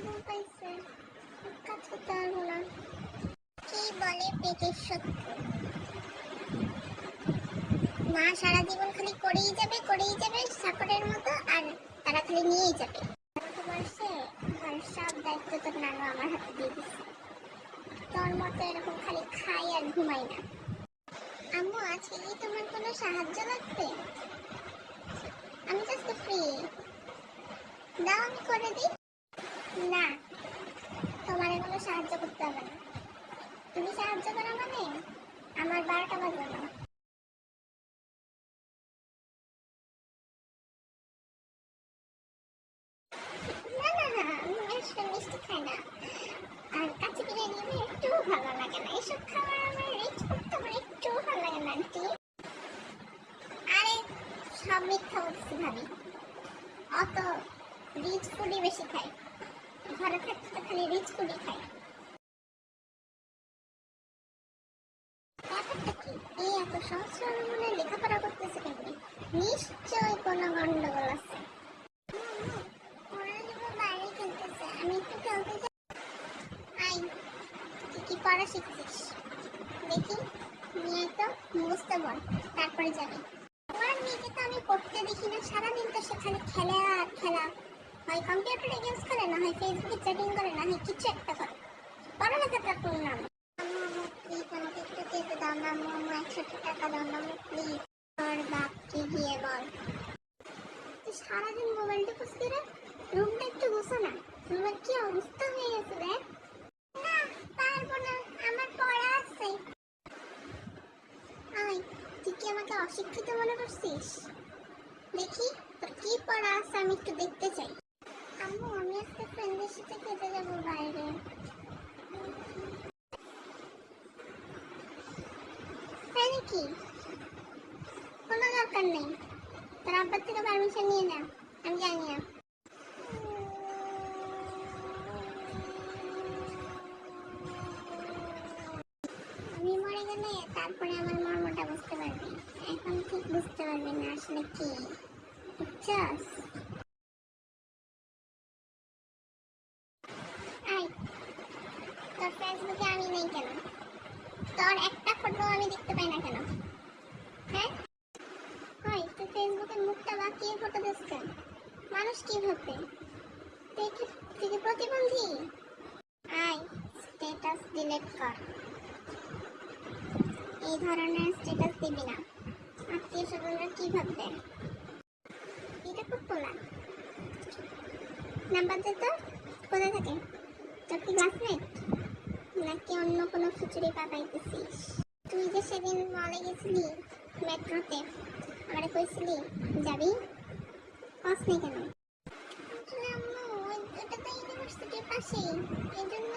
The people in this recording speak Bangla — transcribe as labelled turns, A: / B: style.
A: বউ পাইছে, কাজ করতে পারবো না। কি বলে পেটের শত্রু, মা সারা জীবন খালি করেই যাবে সাপোর্টের মতো, আর তারা খালি নিয়েই যাবে। বর্ষে ঘরের সব দায়িত্ব তোর নানু আমার হাতে দিয়ে দিচ্ছে, তোর মতো এরকম খালি খাই আর ঘুমাই না। আম্মু আজকে কি তোমার কোনো সাহায্য লাগবে? আমি জাস্ট ফ্রি, দাও আমি করে দিই। না, তোমার কোনো সাহায্য করতে হবে না। তুমি সাহায্য করো মানে আমার 12টা বাজবে না। না, আমি মিষ্টি খাই না, আর কাঁচি বিরিয়ানি আমার একটু ভালো লাগে না। এসব খাবার আমার রিচ করতে আমার একটু ভালো লাগে না আন্টি। আরে সব মিথ্যা বলছি ভাবি, অত রিচ ফুডই বেশি খাই, ঘরে থাকতে তো খালি রিচ ফুডই খাই। ব্যাপারটা কি, এই এত সহজ সরল মনে লেখাপড়া করতেছে কেমনি? নিশ্চয়ই কোনো গন্ডগোল আছে। বাইরে খেলতেছে, আমি একটু খেলতে যাই। আই, তুই কি পড়া শিখছিস দেখি, নিয়ে তো মুখস্থ বল, তারপরে যাবি। আমার মেয়েকে তো আমি পড়তে দেখি না, সারাদিন তো সেখানে খেলা আর খেলা, হয় কম্পিউটারে গেমস খেলে, না হয় ফেসবুকে চ্যাটিং করে, না হয় কিছু একটা করে, পড়ালেখাটা করুন না। আম্মু প্লিজ আমাকে একটু যেতে দাও না, আম্মু 100 টাকা দাও না প্লিজ। তোর বাপকে গিয়ে বল, তুই সারাদিন মোবাইল টিপিস রে, রুমটা একটু গুছো না, রুমের কি অবস্থা হয়ে গেছে রে। না পারবো না, আমার পড়া আছে। আই, তুই কি আমাকে অশিক্ষিত মনে করছিস? দেখি তোর কি পড়া আছে, আমি একটু দেখতে চাই। আম্মু আমি আজকে ফ্রেন্ডের সাথে খেতে যাবো বাইরে। তাই নাকি? কোনো দরকার নেই, তোর আব্বার থেকে পারমিশন নিয়ে না, আমি জানি না। আমি মরে গেলে তারপরে আমার মর্মটা বুঝতে পারবি, এখন ঠিক বুঝতে পারবি না আসলে কি, বুঝছস? আই, তোর ফেসবুকে আমি নেই কেন? তোর একটা ফটো আমি দেখতে পাই না কেন? হ্যাঁ, হয় তুই ফেসবুকে মুখটা বাঁকিয়ে ফটো দিস কেন? মানুষ কি ভাববে? তুই কি প্রতিবন্ধী? আই, স্ট্যাটাস ডিলিট কর, এই ধরনের স্ট্যাটাস দিবি না, আত্মীয় স্বজনরা কি ভাববে? এটা খুব পোলা, নাম্বার দে তো, কোথায় থাকে? তোর কি ক্লাসমেট নাকি অন্য কোনো খিচুড়ি পাকাইতেছিস? তুই যে সেদিন মলে গেছিলি মেট্রোতে, আমারে কইছিলি যাবি, কস নেই কেন? আসলে আম্মু ওটা তো ইউনিভার্সিটির পাশেই, এই জন্য